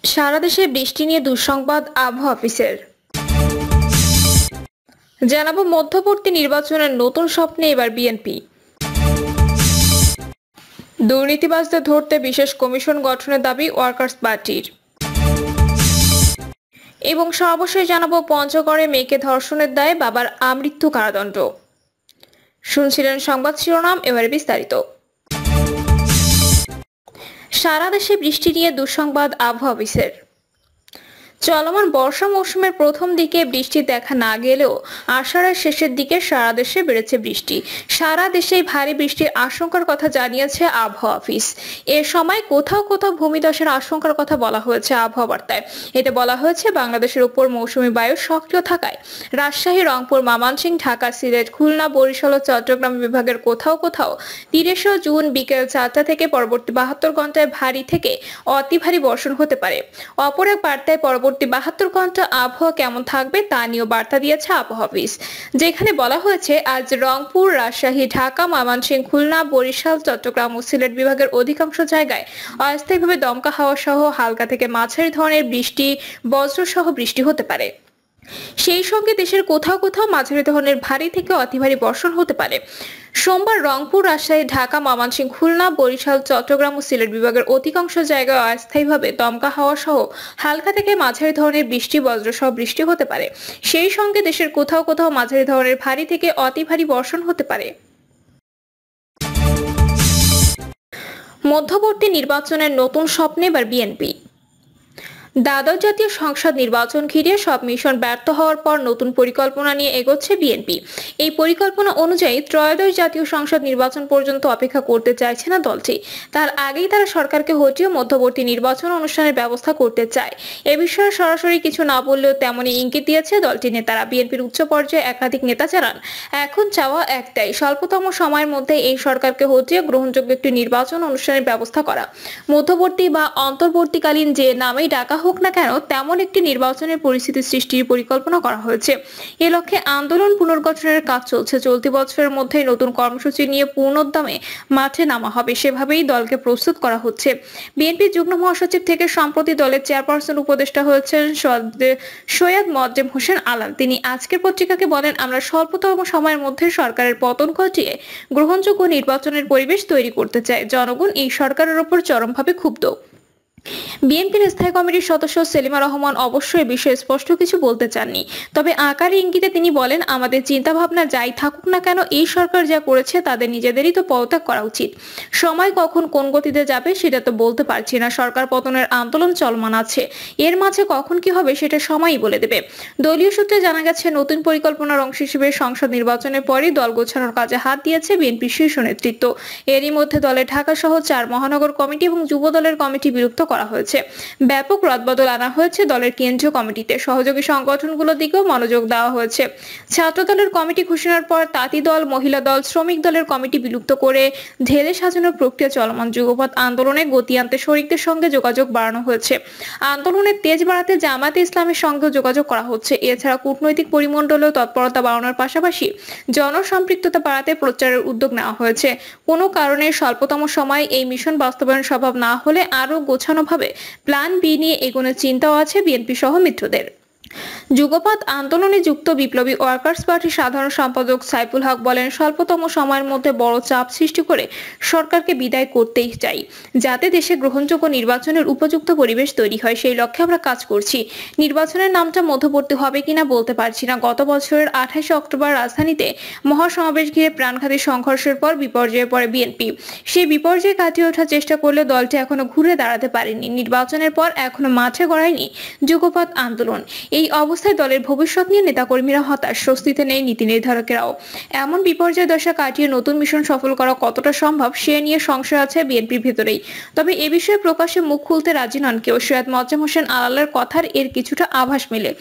সারা দেশে বৃষ্টি নিয়ে দুঃসংবাদ আবহাওয়া অফিসের। জানাবো মধ্যবর্তী নির্বাচনের নতুন স্বপ্নে এবার বিএনপি। দুর্নীতিবাজদের ধরতে বিশেষ কমিশন গঠনের দাবি ওয়ার্কার্স পার্টির। এবং সর্বশেষ জানাবো পঞ্চগড়ে মেয়েকে ধর্ষণের দায়ে বাবার আমৃত্যু কারাদণ্ড। শুনছিলেন সংবাদ শিরোনাম, এবারে বিস্তারিত। সারা দেশে বৃষ্টি নিয়ে দুঃসংবাদ আবহাওয়া অফিসের। চলমান বর্ষা মৌসুমের প্রথম দিকে বৃষ্টি দেখা না গেলেও আষাঢ়ের শেষের দিকে সারা দেশে বেড়েছে বৃষ্টি। সারা দেশেই ভারী বৃষ্টির আশঙ্কার কথা জানিয়েছে আবহাওয়া অফিস। এ সময় কোথাও কোথাও ভূমিধসের আশঙ্কার কথা বলা হয়েছে আবহাওয়া বার্তায়। এতে বলা হয়েছে বাংলাদেশের উপর মৌসুমী বায়ু সক্রিয় থাকায় রাজশাহী, রংপুর, ময়মনসিংহ, ঢাকা, সিলেট, খুলনা, বরিশাল ও চট্টগ্রাম বিভাগের কোথাও কোথাও 30 জুন বিকেল 4টা থেকে পরবর্তী 72 ঘন্টায় ভারী থেকে অতি ভারী বর্ষণ হতে পারে। অপর এক বার্তায় পরবর্তী 72 ঘন্টা আবহাওয়া কেমন থাকবে তা নিয়েও বার্তা দিয়েছে আবহাওয়া অফিস, যেখানে বলা হয়েছে আজ রংপুর, রাজশাহী, ঢাকা, ময়মনসিংহ, খুলনা, বরিশাল, চট্টগ্রাম ও সিলেট বিভাগের অধিকাংশ জায়গায় অস্থায়ীভাবে দমকা হাওয়া সহ হালকা থেকে মাঝারি ধরনের বৃষ্টি, বজ্রসহ বৃষ্টি হতে পারে। সেই সঙ্গে দেশের কোথাও কোথাও মাঝারি ধরনের ভারী থেকে অতি ভারী বর্ষণ হতে পারে। সোমবার রংপুর, রাজশাহী, ঢাকা, ময়মনসিংহ, খুলনা, বরিশাল, চট্টগ্রাম ও সিলেট বিভাগের অধিকাংশ জায়গায় অস্থায়ীভাবে দমকা হাওয়া সহ হালকা থেকে মাঝারি ধরনের বৃষ্টি, বজ্রসহ বৃষ্টি হতে পারে। সেই সঙ্গে দেশের কোথাও কোথাও মাঝারি ধরনের ভারী থেকে অতি ভারী বর্ষণ হতে পারে। মধ্যবর্তী নির্বাচনের নতুন স্বপ্নে এবার বিএনপি। দ্বাদশ জাতীয় সংসদ নির্বাচন ঘিরে সব মিশন ব্যর্থ হওয়ার পর নতুন পরিকল্পনা নিয়ে এগোচ্ছে বিএনপি। এই পরিকল্পনা অনুযায়ী ত্রয়োদশ জাতীয় সংসদ নির্বাচন পর্যন্ত অপেক্ষা করতে চাইছে না দলটি। তার আগেই তারা সরকারকে হটিয়ে মধ্যবর্তী নির্বাচন অনুষ্ঠানের ব্যবস্থা করতে চায়। এ বিষয়ে সরাসরি কিছু না বললেও তেমনই ইঙ্গিত দিয়েছে দলটির নেতারা। বিএনপির উচ্চ পর্যায়ে একাধিক নেতা জানান, এখন চাওয়া একটাই, স্বল্পতম সময়ের মধ্যে এই সরকারকে হটিয়ে গ্রহণযোগ্য একটি নির্বাচন অনুষ্ঠানের ব্যবস্থা করা। মধ্যবর্তী বা অন্তর্বর্তীকালীন যে নামেই ডাকা হোক না কেন, তেমন একটি নির্বাচনের পরিস্থিতি সৃষ্টির পরিকল্পনা করা হয়েছে। এ লক্ষ্যে আন্দোলন পুনর্গঠনের কাজ চলছে। চলতি বছরের মধ্যে নতুন কর্মসূচি নিয়ে পূর্ণোদ্যমে মাঠে নামা হবে, সেভাবেই দলকে প্রস্তুত করা হচ্ছে। বিএনপি যুগ্ম মহাসচিব থেকে সম্প্রতি দলের চেয়ারপারসন উপদেষ্টা হয়েছেন সৈয়দ মোয়াজ্জেম হোসেন আলাল। তিনি আজকের পত্রিকাকে বলেন, আমরা স্বল্পতম সময়ের মধ্যে সরকারের পতন ঘটিয়ে গ্রহণযোগ্য নির্বাচনের পরিবেশ তৈরি করতে চাই। জনগণ এই সরকারের উপর চরমভাবে ক্ষুব্ধ। বিএনপির স্থায়ী কমিটির সদস্য সেলিমা রহমান অবশ্য এ বিষয়ে স্পষ্ট কিছু বলতে চাননি। তবে আকারে ইঙ্গিতে তিনি বলেন, আমাদের চিন্তা ভাবনা যাই থাকুক না কেন, এই সরকার যা করেছে তাদের নিজেদেরই তো পদত্যাগ করা উচিত। সময় কখন কোন গতিতে যাবে সেটা তো বলতে পারছি না। সরকার পতনের আন্দোলন চলমান আছে, এর মাঝে কখন কি হবে সেটা সময়ই বলে দেবে। দলীয় সূত্রে জানা গেছে, নতুন পরিকল্পনার অংশ হিসেবে সংসদ নির্বাচনের পরই দল গোছানোর কাজে হাত দিয়েছে বিএনপির শীর্ষ নেতৃত্ব। এরই মধ্যে দলের ঢাকা সহ 4 মহানগর কমিটি এবং যুব দলের কমিটি বিলুপ্ত করা হয়েছে। ব্যাপক রদবদল আনা হয়েছে দলের কেন্দ্রীয় কমিটিতে। সহযোগী সংগঠনগুলোর দিকেও মনোযোগ দেওয়া হয়েছে। ছাত্র দলের কমিটি ঘোষণার পর তাঁতি দল, মহিলা দল, শ্রমিক দলের কমিটি বিলুপ্ত করে ঢেলে সাজানোর প্রক্রিয়া চলমান। যুগপৎ আন্দোলনে গতি আনতে শরিকদের সঙ্গে যোগাযোগ বাড়ানো হয়েছে। আন্দোলনের তেজ বাড়াতে জামায়াতে ইসলামের সঙ্গে যোগাযোগ করা হচ্ছে। এছাড়া কূটনৈতিক পরিমণ্ডলেও তৎপরতা বাড়ানোর পাশাপাশি জনসম্পৃক্ততা বাড়াতে প্রচারের উদ্যোগ নেওয়া হয়েছে। কোনো কারণে স্বল্পতম সময়ে এই মিশন বাস্তবায়ন সম্ভব না হলে আরও গোছানোভাবে প্ল্যান বি নিয়ে এগোনোর চিন্তাও আছে বিএনপি সহ মিত্রদের। যুগপৎ আন্দোলনে যুক্ত বিপ্লবী ওয়ার্কার্স পার্টির সাধারণ সম্পাদক সাইফুল হক বলেন, স্বল্পতম সময়ের মধ্যে বড় চাপ সৃষ্টি করে সরকারকে বিদায় করতেই চাই, যাতে দেশে গ্রহণযোগ্য নির্বাচনের উপযুক্ত পরিবেশ তৈরি হয়। সেই লক্ষ্যে আমরা কাজ করছি। নির্বাচনের নামটা মধ্যবর্তী হবে কিনা বলতে পারছি না। গত বছরের 28 অক্টোবর রাজধানীতে মহাসমাবেশ ঘিরে প্রাণঘাতী সংঘর্ষের পর বিপর্যয়ে পড়ে বিএনপি। সেই বিপর্যয় কাটিয়ে ওঠার চেষ্টা করলে দলটি এখনো ঘুরে দাঁড়াতে পারেনি। নির্বাচনের পর এখনো মাঠে গড়ায়নি যুগপৎ আন্দোলন। এই অবস্থায় দলের ভবিষ্যৎ নিয়ে নেতাকর্মীরা হতাশ, স্বস্তিতে নেই নীতি নির্ধারকেরাও। এমন বিপর্যয় দশা কাটিয়ে নতুন মিশন সফল করা কতটা সম্ভব সে নিয়ে সংশয় আছে বিএনপির ভেতরেই। তবে এ বিষয়ে প্রকাশ্যে মুখ খুলতে রাজি নন কেউ। সৈয়দ মোয়াজ্জেম হোসেন আলালের কথার এর কিছুটা আভাস মেলে।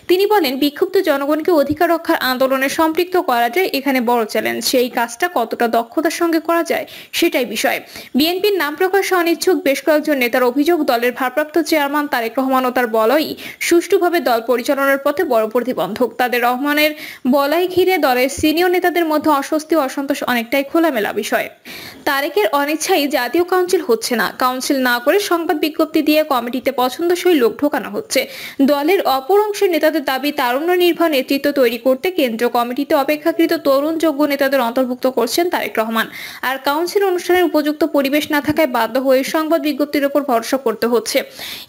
তিনি বলেন, বিক্ষুব্ধ জনগণকে অধিকার রক্ষার আন্দোলনে সম্পৃক্ত করাটাই এখানে বড় চ্যালেঞ্জ। সেই কাজটা কতটা দক্ষতার সঙ্গে করা যায় সেটাই বিষয়। বিএনপির নাম প্রকাশে অনিচ্ছুক বেশ কয়েকজন নেতার অভিযোগ, দলের ভারপ্রাপ্ত চেয়ারম্যান তারেক রহমান ও তার বলই সুষ্ঠুভাবে দল পরিচালনার পথে বড় প্রতিবন্ধক। তাদের রহমানের বলাই ঘিরে দলের সিনিয়র নেতাদের মধ্যে অস্বস্তি ও অসন্তোষ অনেকটাই খোলামেলা বিষয়। তারেকের অনিচ্ছায় জাতীয় কাউন্সিল হচ্ছে না, কাউন্সিল না করে সংবাদ বিজ্ঞপ্তি দিয়ে কমিটিতে পছন্দসই লোক ঢোকানো হচ্ছে। দলের অপর অংশের নেতাদের দাবি তারুণ্য নির্ভর নেতৃত্ব তৈরি করতে কেন্দ্রীয় কমিটিতে অপেক্ষাকৃত তরুণ যোগ্য নেতাদের অন্তর্ভুক্ত করছেন তারেক রহমান। আর কাউন্সিল অনুষ্ঠানের উপযুক্ত পরিবেশ না থাকায় বাধ্য হয়ে সংবাদ বিজ্ঞপ্তির উপর ভরসা করতে হচ্ছে।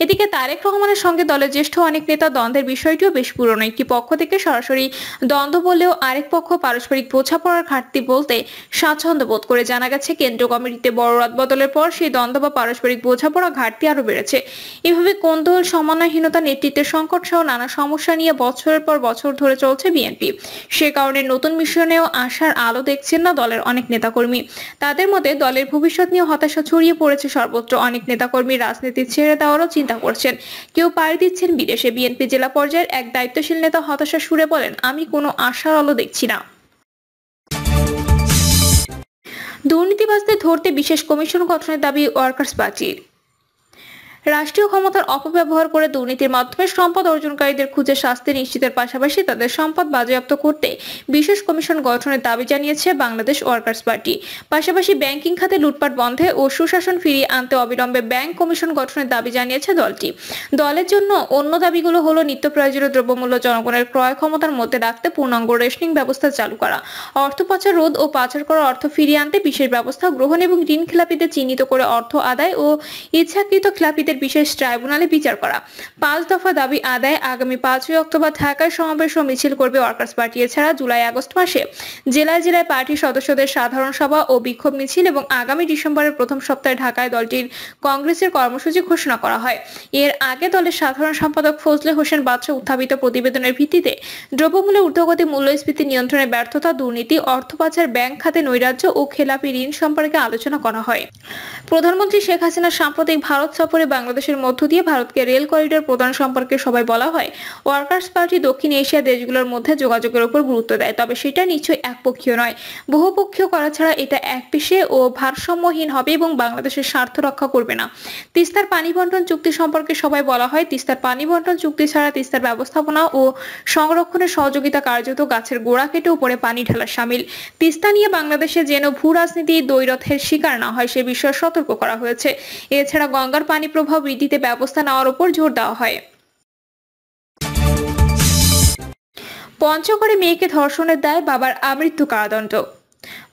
এদিকে তারেক রহমানের সঙ্গে দলের জ্যেষ্ঠ অনেক নেতা দ্বন্দ্বের বিষয়টিও বেশ পুরনো। একটি পক্ষ থেকে সরাসরি দ্বন্দ্ব বললেও আরেক পক্ষ পারস্পরিক বোঝাপড়ার ঘাটতি বলতে স্বাচ্ছন্দ্য বোধ করে। জানা গেছে কেন্দ্রীয় কমিটিতে বড় রদবদলের পর সেই দ্বন্দ্ব বা পারস্পরিক বোঝাপড়া ঘাটতি আরো বেড়েছে। এভাবে কোন্দল, সমন্বয়হীনতা, নেতৃত্বের সংকট সহ নানা সমস্যা নিয়ে বছরের পর বছর ধরে চলছে বিএনপি। সে কারণে নতুন মিশনেও আশার আলো দেখছেন না দলের অনেক নেতাকর্মী। তাদের মধ্যে দলের ভবিষ্যৎ নিয়ে হতাশা ছড়িয়ে পড়েছে সর্বত্র। অনেক নেতাকর্মী রাজনীতি ছেড়ে দেওয়ারও চিন্তা করছেন, কেউ পাড়ি দিচ্ছেন বিদেশে। বিএনপি জেলা পর্যায়ের এক দায়িত্বশীল নেতা হতাশা সুরে বলেন, আমি কোনো আশার আলো দেখছি না। দুর্নীতিবাজদের ধরতে বিশেষ কমিশন গঠনের দাবি ওয়ার্কার্স পার্টির। রাষ্ট্রীয় ক্ষমতার অপব্যবহার করে দুর্নীতির মাধ্যমে সম্পদ অর্জনকারীদের খুঁজে শাস্তি নিশ্চিতের পাশাপাশি তাদের সম্পদ বাজেয়াপ্ত করতে বিশেষ কমিশন গঠনের দাবি জানিয়েছে বাংলাদেশ ওয়ার্কার্স পার্টি। পাশাপাশি ব্যাংকিং খাতে লুটপাট বন্ধে ও সুশাসন ফিরিয়ে আনতে অবিলম্বে ব্যাংক কমিশন গঠনের দাবি জানিয়েছে দলটি। দলের জন্য অন্য দাবিগুলো হলো নিত্য প্রয়োজনীয় দ্রব্যমূল্য জনগণের ক্রয় ক্ষমতার মধ্যে রাখতে পূর্ণাঙ্গ রেশনিং ব্যবস্থা চালু করা, অর্থ পাচার রোধ ও পাচার করা অর্থ ফিরিয়ে আনতে বিশেষ ব্যবস্থা গ্রহণ এবং ঋণ খেলাপিদের চিহ্নিত করে অর্থ আদায় ও ইচ্ছাকৃত খেলাপিদের বিশেষ ট্রাইব্যুনালে বিচার করা। 5 দফা দাবি আদায়। আগামী 5ই অক্টোবর ঢাকায় সমাবেশ ও মিছিল করবে ওয়ার্কার্স পার্টি। এছাড়া জুলাই আগস্ট মাসে জেলায় জেলায় পার্টির সদস্যদের সাধারণ সভা ও বিক্ষোভ মিছিল এবং আগামী ডিসেম্বরের প্রথম সপ্তাহে ঢাকায় দলটির কংগ্রেসের কর্মসূচি ঘোষণা করা হয়। এর আগে দলের সাধারণ সম্পাদক ফজলে হোসেন বাদশা উত্থাপিত প্রতিবেদনের ভিত্তিতে দ্রব্যমূল্যের ঊর্ধ্বগতি, মূল্যস্ফীতি নিয়ন্ত্রণে ব্যর্থতা, দুর্নীতি, অর্থ পাচার, ব্যাংক খাতে নৈরাজ্য ও খেলাপি ঋণ সম্পর্কে আলোচনা করা হয়। প্রধানমন্ত্রী শেখ হাসিনা সাম্প্রতিক ভারত সফরে বাংলাদেশের মধ্য দিয়ে ভারতকে রেল করিডোর প্রদান সম্পর্কে সবাই বলা হয়। ওয়ার্কার্স পার্টি দক্ষিণ এশিয়া দেশগুলোর মধ্যে যোগাযোগের উপর গুরুত্ব দেয়, তবে সেটা নিশ্চয়ই একপক্ষীয় নয়। বহুপক্ষীয় করা ছাড়া এটা একপেশে ও ভারসাম্যহীন হবে এবং বাংলাদেশের স্বার্থ রক্ষা করবে না। তিস্তার পানি বন্টন চুক্তি সম্পর্কে সবাই বলা হয়, তিস্তার পানি বন্টন চুক্তি ছাড়া তিস্তার ব্যবস্থাপনা ও সংরক্ষণের সহযোগিতা কার্যত গাছের গোড়া কেটে উপরে পানি ঢালা শামিল। তিস্তা নিয়ে বাংলাদেশে যেন ভূ রাজনীতি দ্বৈরথের শিকার না হয় সে বিষয়ে সতর্ক করা হয়েছে। এছাড়া গঙ্গার পানি প্রবাহ বৃদ্ধিতে ব্যবস্থা নেওয়ার উপর জোর দেওয়া হয়। পঞ্চগড়ে মেয়েকে ধর্ষণের দায়ে বাবার আমৃত্যু কারাদণ্ড।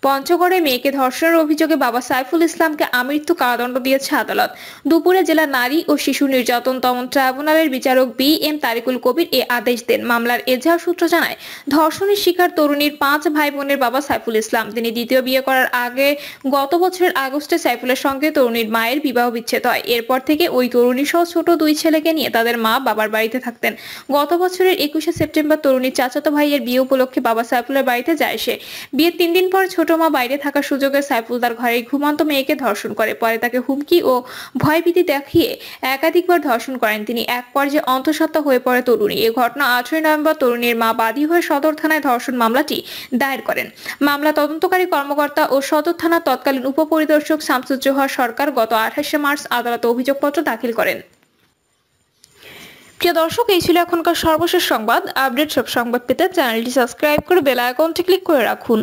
পঞ্চগড়ে মেয়েকে ধর্ষণের অভিযোগে বাবা সাইফুল ইসলামকে আমৃত্যু কারাদণ্ড দিয়েছে আদালত। দুপুরে জেলা নারী ও শিশু নির্যাতন দমন ট্রাইব্যুনালের বিচারক বি.এম. তারিকুল কবির এ আদেশ দেন। মামলার এজাহার সূত্র জানায়, ধর্ষণের শিকার তরুণীর 5 ভাই বোনের বাবা সাইফুল ইসলাম। তিনি দ্বিতীয় বিয়ে করার আগে গত বছরের আগস্টে সাইফুলের সঙ্গে তরুণীর মায়ের বিবাহ বিচ্ছেদ হয়। এরপর থেকে ওই তরুণী সহ ছোট 2 ছেলেকে নিয়ে তাদের মা বাবার বাড়িতে থাকতেন। গত বছরের 21শে সেপ্টেম্বর তরুণীর চাচাতো ভাইয়ের বিয়ে উপলক্ষে বাবা সাইফুলের বাড়িতে যায় সে। বিয়ের 3 দিন পর ছোট মা বাইরে থাকার সুযোগে সাইফুল তার ঘরে ঘুমন্ত মেয়েকে ধর্ষণ করে। পরে তাকে হুমকি ও ভয়ভীতি দেখিয়ে একাধিকবার ধর্ষণ করেন তিনি। এক পর্যায়ে অন্তঃসত্ত্বা হয়ে পড়ে তরুণী। এই ঘটনা 18 নভেম্বর তরুণীর মা বাদী হয়ে সদর থানায় ধর্ষণ মামলাটি দায়ের করেন। মামলা তদন্তকারী কর্মকর্তা ও সদর থানার তৎকালীন উপপরিদর্শক শামসুজ্জোহা সরকার গত 28শে মার্চ আদালতে অভিযোগপত্র দাখিল করেন। প্রিয় দর্শক, এই ছিল এখনকার সর্বশেষ সংবাদ। আপডেট সব সংবাদ পেতে চ্যানেলটি সাবস্ক্রাইব করে বেল আইকনটি ক্লিক করে রাখুন।